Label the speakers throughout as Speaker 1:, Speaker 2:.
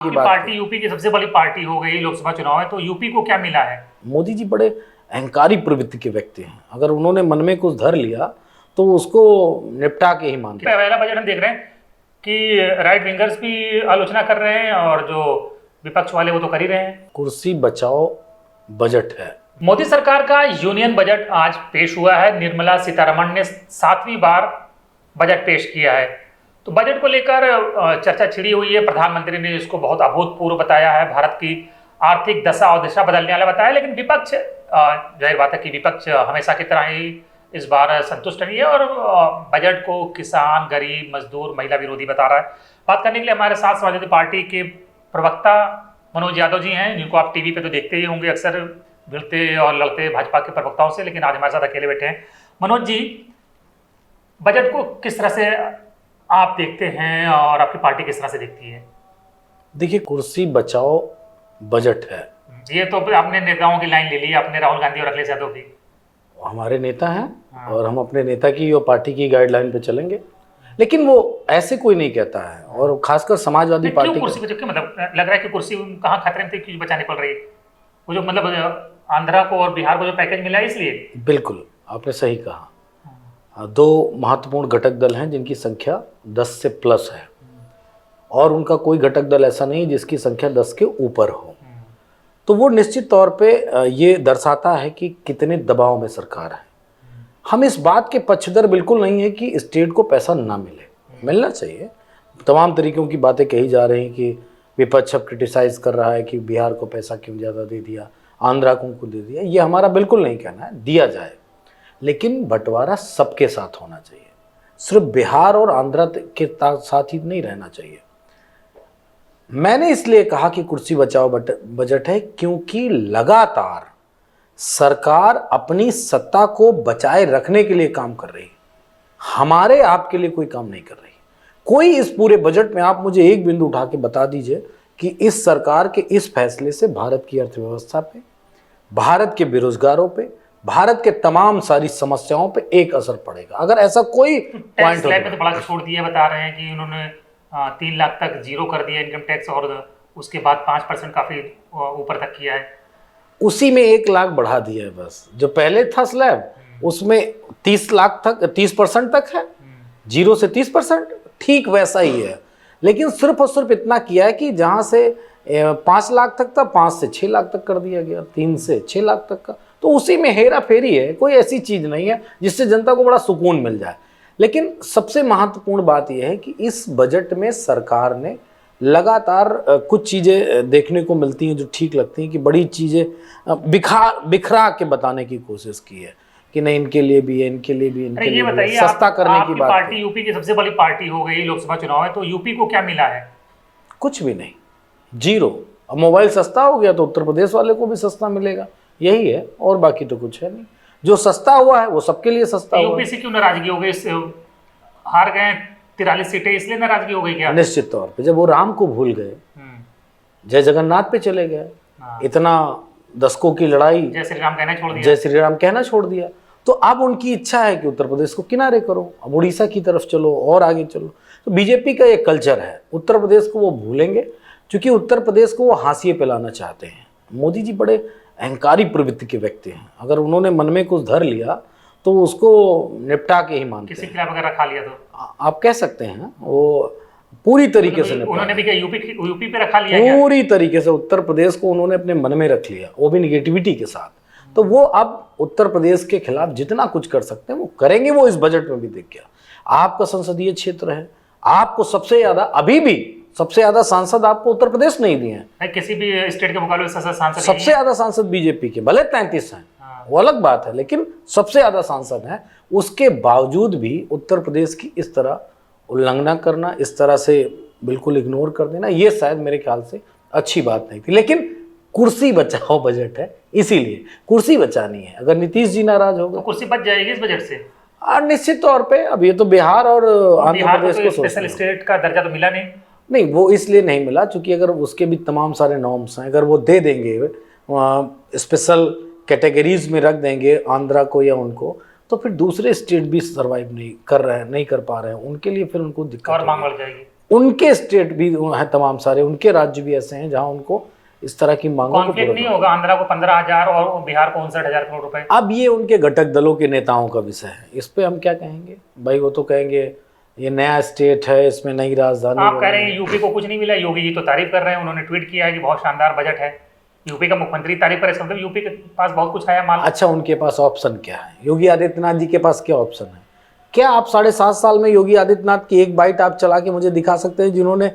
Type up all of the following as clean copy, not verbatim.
Speaker 1: की party UP की सबसे बड़ी पार्टी हो गई लोकसभा चुनाव में, तो यूपी को क्या मिला है?
Speaker 2: मोदी जी बड़े अहंकारी प्रवृत्ति के व्यक्ति हैं। अगर उन्होंने मन में कुछ धर लिया तो उसको निपटा के ही मानते हैं।
Speaker 1: पहला बजट हम देख रहे हैं कि राइट विंगर्स भी आलोचना कर रहे हैं और जो विपक्ष वाले वो तो कर ही रहे हैं।
Speaker 2: कुर्सी बचाओ बजट है।
Speaker 1: मोदी सरकार का यूनियन बजट आज पेश हुआ है। निर्मला सीतारमण ने 7वीं बार बजट पेश किया है। तो बजट को लेकर चर्चा छिड़ी हुई है। प्रधानमंत्री ने इसको बहुत अभूतपूर्व बताया है, भारत की आर्थिक दशा और दिशा बदलने वाला बताया। लेकिन विपक्ष, जाहिर बात है कि विपक्ष हमेशा की तरह ही इस बार संतुष्ट नहीं है और बजट को किसान, गरीब, मजदूर, महिला विरोधी बता रहा है। बात करने के लिए हमारे साथ समाजवादी पार्टी के प्रवक्ता मनोज यादव जी हैं, जिनको आप टीवी पे तो देखते ही होंगे अक्सर भिड़ते और लड़ते भाजपा के प्रवक्ताओं से, लेकिन आज हमारे साथ अकेले बैठे हैं। मनोज जी, बजट को किस तरह से आप देखते हैं और आपकी पार्टी किस तरह से देखती है?
Speaker 2: देखिए, कुर्सी बचाओ बजट है।
Speaker 1: ये तो आपने नेताओं की लाइन ले ली, आपने राहुल गांधी और अखिलेश यादव की।
Speaker 2: हमारे नेता हैं और हम अपने नेता की और पार्टी की गाइडलाइन पे चलेंगे, लेकिन वो ऐसे कोई नहीं कहता है। और खासकर समाजवादी पार्टी
Speaker 1: क्यों कुर्सी क्यों, मतलब लग रहा है कि कुर्सी कहाँ खतरे में थी, क्यों बचानी पड़ रही है? वो जो मतलब आंध्रा को और बिहार को जो पैकेज मिला है इसलिए?
Speaker 2: बिल्कुल, आपने सही कहा। दो महत्वपूर्ण घटक दल हैं जिनकी संख्या 10 से प्लस है और उनका कोई घटक दल ऐसा नहीं जिसकी संख्या 10 के ऊपर हो। तो वो निश्चित तौर पे ये दर्शाता है कि कितने दबाव में सरकार है। हम इस बात के पक्षधर बिल्कुल नहीं है कि स्टेट को पैसा ना मिले, मिलना चाहिए। तमाम तरीकों की बातें कही जा रही हैं कि विपक्ष अब क्रिटिसाइज कर रहा है कि बिहार को पैसा क्यों ज़्यादा दे दिया, आंध्रा को दे दिया। ये हमारा बिल्कुल नहीं कहना है, दिया जाए, लेकिन बंटवारा सबके साथ होना चाहिए। सिर्फ बिहार और आंध्रा के साथ ही नहीं रहना चाहिए। मैंने इसलिए कहा कि कुर्सी बचाओ बजट है क्योंकि लगातार सरकार अपनी सत्ता को बचाए रखने के लिए काम कर रही है, हमारे आपके लिए कोई काम नहीं कर रही। कोई इस पूरे बजट में आप मुझे एक बिंदु उठा के बता दीजिए कि इस सरकार के इस फैसले से भारत की अर्थव्यवस्था पे, भारत के बेरोजगारों पे, भारत के तमाम सारी समस्याओं पे एक असर पड़ेगा। अगर ऐसा कोई
Speaker 1: पॉइंट तो बड़ा छोड़ दिया, बता रहे हैं कि उन्होंने 3 लाख तक जीरो कर दिया इनकम टैक्स और उसके बाद 5% काफी ऊपर तक किया है।
Speaker 2: उसी में 1 लाख बढ़ा दिया है बस। जो पहले था स्लैब उसमें 30 लाख तक, 30% तक है, 0 से 30%, ठीक वैसा ही है। लेकिन सिर्फ और सिर्फ इतना किया है कि जहां से 5 लाख तक था 5 से 6 लाख तक कर दिया गया, 3 से 6 लाख तक का। तो उसी में हेरा फेरी है, कोई ऐसी चीज नहीं है जिससे जनता को बड़ा सुकून मिल जाए। लेकिन सबसे महत्वपूर्ण बात यह है कि इस बजट में सरकार ने लगातार कुछ चीज़ें देखने को मिलती हैं जो ठीक लगती हैं कि बड़ी चीज़ें बिखरा के बताने की कोशिश की है कि नहीं, इनके लिए भी है, इनके लिए भी, इनके लिए भी, सस्ता करने की बात।
Speaker 1: पार्टी यूपी की सबसे बड़ी पार्टी हो गई लोकसभा चुनाव में, तो यूपी को क्या मिला है?
Speaker 2: कुछ भी नहीं, जीरो। अब मोबाइल सस्ता हो गया तो उत्तर प्रदेश वाले को भी सस्ता मिलेगा, यही है, और बाकी तो कुछ है नहीं। जो सस्ता हुआ है वो सबके लिए सस्ता हुआ है।
Speaker 1: यूपी से क्यों नाराजगी हो गई? हार गए 43 सीटें, इसलिए नाराजगी हो गई क्या?
Speaker 2: निश्चित तौर पे जब वो राम को भूल गए, जय जगन्नाथ पे चले गए, इतना दशकों की लड़ाई,
Speaker 1: जय श्री राम कहना छोड़ दिया,
Speaker 2: जय श्री राम कहना छोड़ दिया, तो अब उनकी इच्छा है कि उत्तर प्रदेश को किनारे करो, अब उड़ीसा की तरफ चलो और आगे चलो। तो बीजेपी का एक कल्चर है, उत्तर प्रदेश को वो भूलेंगे क्योंकि उत्तर प्रदेश को वो हाशिए पे लाना चाहते हैं। मोदी जी बड़े अहंकारी प्रवृत्ति के व्यक्ति हैं। अगर उन्होंने मन में कुछ धर लिया तो उसको निपटा के ही मानते हैं।
Speaker 1: किसी खिलाफ अगर रखा लिया तो
Speaker 2: आप कह सकते हैं वो पूरी तरीके से
Speaker 1: उन्होंने भी क्या यूपी पे रखा लिया?
Speaker 2: पूरी तरीके से उत्तर प्रदेश को उन्होंने अपने मन में रख लिया, वो भी निगेटिविटी के साथ। तो वो अब उत्तर प्रदेश के खिलाफ जितना कुछ कर सकते हैं वो करेंगे। वो इस बजट में भी दिख गया। आपका संसदीय क्षेत्र है, आपको सबसे ज्यादा, अभी भी सबसे ज्यादा सांसद आपको उत्तर प्रदेश नहीं दिए हैं।
Speaker 1: किसी भी स्टेट के मुकाबले सांसद
Speaker 2: सबसे ज्यादा सांसद बीजेपी के, भले 33 हैं, वो अलग बात है, लेकिन सबसे ज्यादा सांसद हैं। उसके बावजूद भी उत्तर प्रदेश की इस तरह उल्लंघना करना, इस तरह से बिल्कुल इग्नोर कर देना, ये शायद मेरे ख्याल से अच्छी बात नहीं थी। लेकिन कुर्सी बचाओ बजट है, इसीलिए कुर्सी बचानी है। अगर नीतीश जी नाराज हो गए
Speaker 1: तो कुर्सी बच जाएगी इस बजट से?
Speaker 2: निश्चित तौर पे। अब ये तो बिहार और आंध्र प्रदेश को
Speaker 1: स्पेशल स्टेट का दर्जा तो मिला
Speaker 2: नहीं, वो इसलिए नहीं मिला क्योंकि अगर उसके भी तमाम सारे नॉर्म्स हैं। अगर वो दे देंगे, स्पेशल कैटेगरीज में रख देंगे आंध्रा को या उनको, तो फिर दूसरे स्टेट भी सर्वाइव नहीं कर पा रहे हैं, उनके लिए फिर उनको दिक्कत
Speaker 1: और मांग बढ़ जाएगी।
Speaker 2: उनके स्टेट भी हैं तमाम सारे, उनके राज्य भी ऐसे हैं जहां उनको इस तरह की मांगों को
Speaker 1: कॉन्फ्लिक्ट
Speaker 2: पूरा
Speaker 1: नहीं होगा? आंध्रा को 15,000 और बिहार को 59,000 करोड़ रुपए।
Speaker 2: अब ये उनके घटक दलों के नेताओं का विषय है, इस पे हम क्या कहेंगे भाई। वो तो कहेंगे ये नया स्टेट है, इसमें नई राजधानी
Speaker 1: आप कह रहे
Speaker 2: बनी
Speaker 1: हैं यूपी को कुछ नहीं मिला, योगी जी तो तारीफ कर रहे हैं, उन्होंने ट्वीट किया है कि बहुत शानदार बजट है। यूपी का मुख्यमंत्री तारीफ करे, इसका मतलब यूपी के पास बहुत कुछ आया माल।
Speaker 2: अच्छा, उनके पास ऑप्शन क्या है? योगी आदित्यनाथ जी के पास क्या ऑप्शन है? क्या आप 7.5 साल में योगी आदित्यनाथ की एक बाइट आप चला के मुझे दिखा सकते हैं जिन्होंने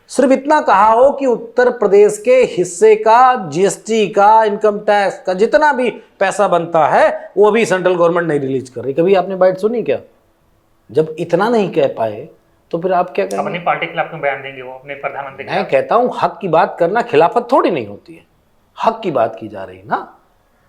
Speaker 2: सिर्फ इतना कहा हो कि उत्तर प्रदेश के हिस्से का जीएसटी का, इनकम टैक्स का जितना भी पैसा बनता है वो अभी सेंट्रल गवर्नमेंट नहीं रिलीज कर रही? कभी आपने बाइट सुनी क्या? जब इतना नहीं कह पाए तो फिर आप क्या कहेंगे?
Speaker 1: अपनी पार्टी के खिलाफ क्यों बयान देंगे वो अपने प्रधानमंत्री के
Speaker 2: मैं
Speaker 1: खिलाफ?
Speaker 2: कहता हूं हक की बात करना खिलाफत थोड़ी नहीं होती है, हक की बात की जा रही है ना।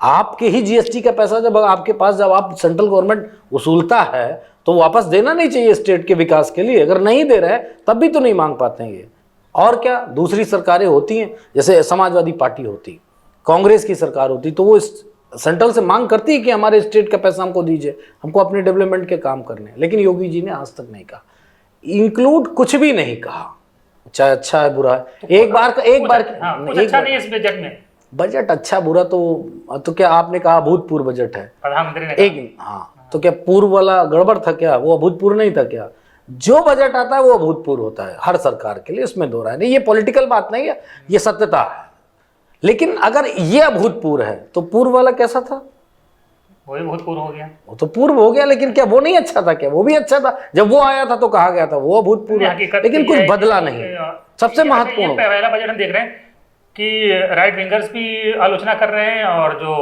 Speaker 2: आपके ही जीएसटी का पैसा जब आपके पास, जब आप सेंट्रल गवर्नमेंट वसूलता है तो वापस देना नहीं चाहिए स्टेट के विकास के लिए? अगर नहीं दे रहे तब भी तो नहीं मांग पाते हैं ये। और क्या दूसरी सरकारें होती हैं, जैसे समाजवादी पार्टी होती, कांग्रेस की सरकार होती, तो वो सेंट्रल से मांग करती है कि हमारे स्टेट का पैसा हमको दीजिए, हमको अपने डेवलपमेंट के काम करने। लेकिन योगी जी ने आज तक नहीं कहा, इंक्लूड कुछ भी नहीं कहा, चाहे अच्छा है बुरा है।
Speaker 1: तो
Speaker 2: एक बार
Speaker 1: कुछ अच्छा नहीं है इस बजट में।
Speaker 2: बजट अच्छा बुरा तो क्या आपने कहा अभूतपूर्व बजट है?
Speaker 1: प्रधानमंत्री ने
Speaker 2: एक हाँ, तो क्या पूर्व वाला गड़बड़ था क्या? वो अभूतपूर्व नहीं था क्या? जो बजट आता है वो अभूतपूर्व होता है हर सरकार के लिए, इसमें दो राय नहीं। ये पॉलिटिकल बात नहीं है, ये सत्यता है। लेकिन अगर ये अभूतपूर्व है तो पूर्व वाला कैसा था?
Speaker 1: वही भूतपूर्व हो गया।
Speaker 2: वो तो पूर्व हो गया, लेकिन क्या वो नहीं अच्छा था? क्या वो भी अच्छा था? जब वो आया था तो कहा गया था वो अभूतपूर्व है, लेकिन कुछ बदला नहीं। सबसे महत्वपूर्ण
Speaker 1: पहला बजट हम देख रहे हैं कि राइट विंगर्स भी आलोचना कर रहे हैं और जो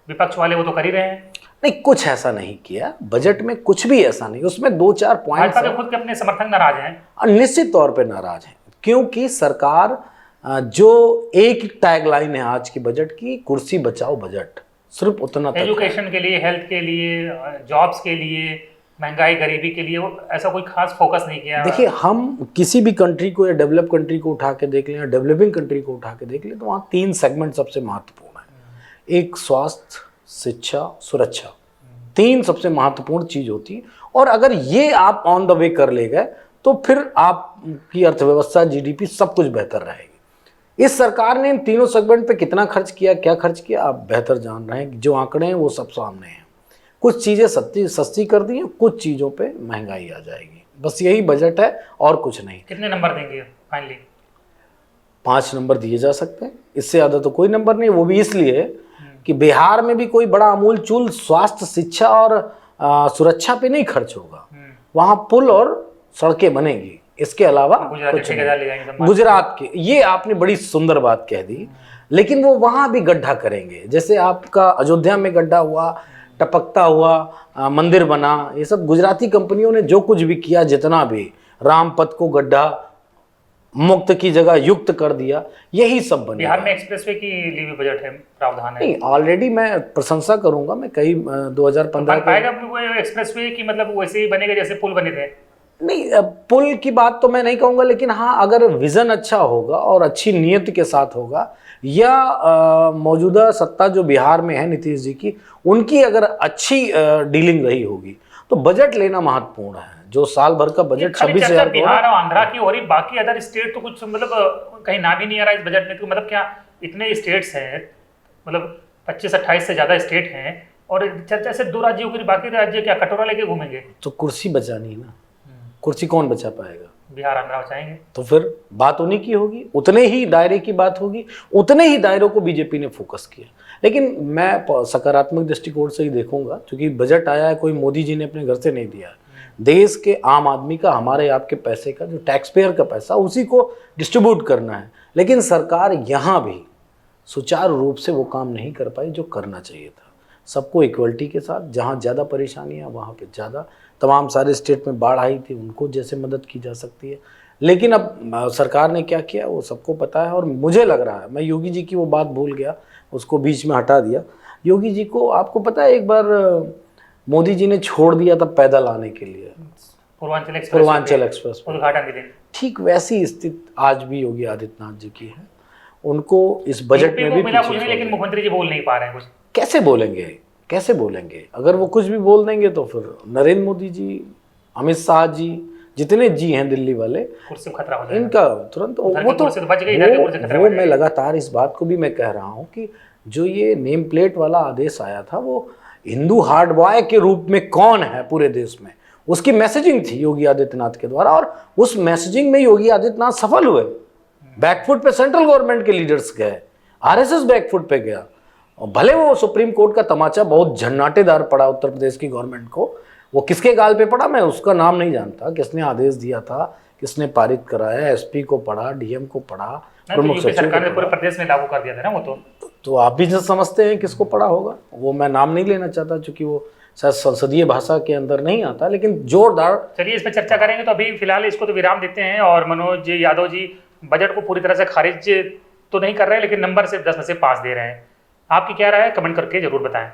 Speaker 1: विपक्ष वाले वो तो कर ही रहे हैं।
Speaker 2: नहीं, कुछ ऐसा नहीं किया बजट में, कुछ भी ऐसा नहीं। उसमें 2-4 पॉइंट
Speaker 1: भाजपा के खुद के अपने समर्थक नाराज हैं।
Speaker 2: निश्चित तौर पे नाराज हैं, क्योंकि सरकार जो एक टैगलाइन है आज की बजट की, कुर्सी बचाओ बजट, सिर्फ उतना तक है।
Speaker 1: एजुकेशन के लिए, हेल्थ के लिए, जॉब्स के लिए, महंगाई गरीबी के लिए वो ऐसा कोई खास फोकस नहीं किया।
Speaker 2: देखिए, हम किसी भी कंट्री को या डेवलप कंट्री को उठा के देख लें या डेवलपिंग कंट्री को उठा के देख लें तो वहाँ 3 सेगमेंट सबसे महत्वपूर्ण है। एक स्वास्थ्य, शिक्षा, सुरक्षा, 3 सबसे महत्वपूर्ण चीज होती है। और अगर ये आप ऑन द वे कर ले गए तो फिर आपकी अर्थव्यवस्था, जीडीपी सब कुछ बेहतर रहेगी। इस सरकार ने इन तीनों सेगमेंट पे कितना खर्च किया, क्या खर्च किया, आप बेहतर जान रहे हैं। जो आंकड़े हैं वो सब सामने हैं। कुछ चीजें सस्ती कर दी हैं, कुछ चीजों पे महंगाई आ जाएगी। बस यही बजट है और कुछ नहीं।
Speaker 1: कितने नंबर देंगे फाइनली?
Speaker 2: 5 नंबर दिए जा सकते हैं, इससे ज्यादा तो कोई नंबर नहीं। वो भी इसलिए कि बिहार में भी कोई बड़ा अमूल चूल स्वास्थ्य, शिक्षा और सुरक्षा पे नहीं खर्च होगा। वहां पुल और सड़कें बनेंगी, इसके अलावा कुछ नहीं। गुजरात के, ये आपने बड़ी सुंदर बात कह दी, लेकिन वो वहां भी गड्ढा करेंगे। जैसे आपका अयोध्या में गड्ढा हुआ, टपकता हुआ मंदिर बना, ये सब गुजराती कंपनियों ने जो कुछ भी किया, जितना भी रामपथ को गड्ढा मुक्त की जगह युक्त कर दिया, यही सब बने।
Speaker 1: बिहार में एक्सप्रेसवे की लिए भी बजट है, प्रावधान है।
Speaker 2: नहीं, ऑलरेडी मैं प्रशंसा करूंगा, मैं कई 2015
Speaker 1: बन पाएगा वो एक्सप्रेसवे की, मतलब वैसे ही बनेगा जैसे पुल बने थे?
Speaker 2: नहीं, पुल की बात तो मैं नहीं कहूंगा, लेकिन हाँ, अगर विजन अच्छा होगा और अच्छी नीयत के साथ होगा, या मौजूदा सत्ता जो बिहार में है नीतीश जी की, उनकी अगर अच्छी डीलिंग रही होगी तो बजट लेना महत्वपूर्ण है। जो साल भर का बजट 26,000
Speaker 1: बिहार और आंध्रा की हो रही, बाकी अदर स्टेट तो कुछ मतलब कहीं ना भी नहीं आ रहा इस बजट में। तो मतलब क्या इतने स्टेट्स हैं, मतलब 25-28 से ज्यादा स्टेट हैं, और चर्चा से 2 राज्यों की, बाकी राज्य क्या कटोरा लेके घूमेंगे?
Speaker 2: तो कुर्सी बचानी है ना, कुर्सी कौन बचा पाएगा?
Speaker 1: बिहार आंध्रा बचाएंगे तो
Speaker 2: फिर बात उन्हीं की होगी, उतने ही दायरे की बात होगी, उतने ही दायरों को बीजेपी ने फोकस किया। लेकिन मैं सकारात्मक दृष्टिकोण से ही देखूंगा, क्योंकि बजट आया है, कोई मोदी जी ने अपने घर से नहीं दिया है। देश के आम आदमी का, हमारे आपके पैसे का, जो टैक्स पेयर का पैसा, उसी को डिस्ट्रीब्यूट करना है। लेकिन सरकार यहाँ भी सुचारू रूप से वो काम नहीं कर पाई जो करना चाहिए था। सबको इक्वलिटी के साथ, जहाँ ज़्यादा परेशानियाँ वहाँ पे ज़्यादा, तमाम सारे स्टेट में बाढ़ आई थी, उनको जैसे मदद की जा सकती है। लेकिन अब सरकार ने क्या किया वो सबको पता है। और मुझे लग रहा है, मैं योगी जी की वो बात भूल गया, उसको बीच में हटा दिया। योगी जी को आपको पता है, एक बार मोदी जी ने छोड़ दिया था पैदल आने के लिए पूर्वांचल एक्सप्रेस
Speaker 1: उद्घाटन के दिन।
Speaker 2: ठीक वैसी स्थिति आज भी योगी आदित्यनाथ जी की है। उनको इस बजट में भी
Speaker 1: मिला कुछ नहीं, लेकिन मुख्यमंत्री जी बोल नहीं पा रहे हैं कुछ।
Speaker 2: कैसे बोलेंगे, कैसे बोलेंगे? अगर वो कुछ भी बोल देंगे तो फिर नरेंद्र मोदी जी, अमित शाह जी, जितने जी हैं दिल्ली वाले,
Speaker 1: कुर्सी खतरा हो जाएगा।
Speaker 2: इनका तुरंत
Speaker 1: उधर
Speaker 2: वो
Speaker 1: की
Speaker 2: तो
Speaker 1: कुर्सी तो बच गई, इधर की कुर्सी खतरा
Speaker 2: वो
Speaker 1: हो
Speaker 2: मैं
Speaker 1: जाएगी।
Speaker 2: लगातार इस बात को भी मैं कह रहा हूँ कि जो ये नेम प्लेट वाला आदेश आया था वो हिंदू हार्ड बॉय के रूप में कौन है पूरे देश में, उसकी मैसेजिंग थी योगी आदित्यनाथ के द्वारा, और उस मैसेजिंग में योगी आदित्यनाथ सफल हुए। बैकफुट पे सेंट्रल गवर्नमेंट के लीडर्स गए, आरएसएस बैकफुट पे गया, और भले वो सुप्रीम कोर्ट का तमाचा बहुत झन्नाटेदार पड़ा उत्तर प्रदेश की गवर्नमेंट को, वो किसके गाल पे पड़ा मैं उसका नाम नहीं जानता, किसने आदेश दिया था, किसने पारित कराया, एसपी को पढ़ा, डीएम को पढ़ा, प्रमुख
Speaker 1: यूपी
Speaker 2: सचिव
Speaker 1: सरकार ने
Speaker 2: को
Speaker 1: पूरे
Speaker 2: पढ़ा।
Speaker 1: प्रदेश में लागू कर दिया था ना वो
Speaker 2: तो आप भी जो समझते हैं किसको पढ़ा होगा, वो मैं नाम नहीं लेना चाहता क्योंकि वो शायद संसदीय भाषा के अंदर नहीं आता, लेकिन जोरदार।
Speaker 1: चलिए इस पर चर्चा करेंगे, तो अभी फिलहाल इसको तो विराम देते हैं। और मनोज यादव जी बजट को पूरी तरह से खारिज तो नहीं कर रहे हैं, लेकिन नंबर से 10 में से 5 दे रहे हैं। आपकी क्या राय है, कमेंट करके जरूर बताएं।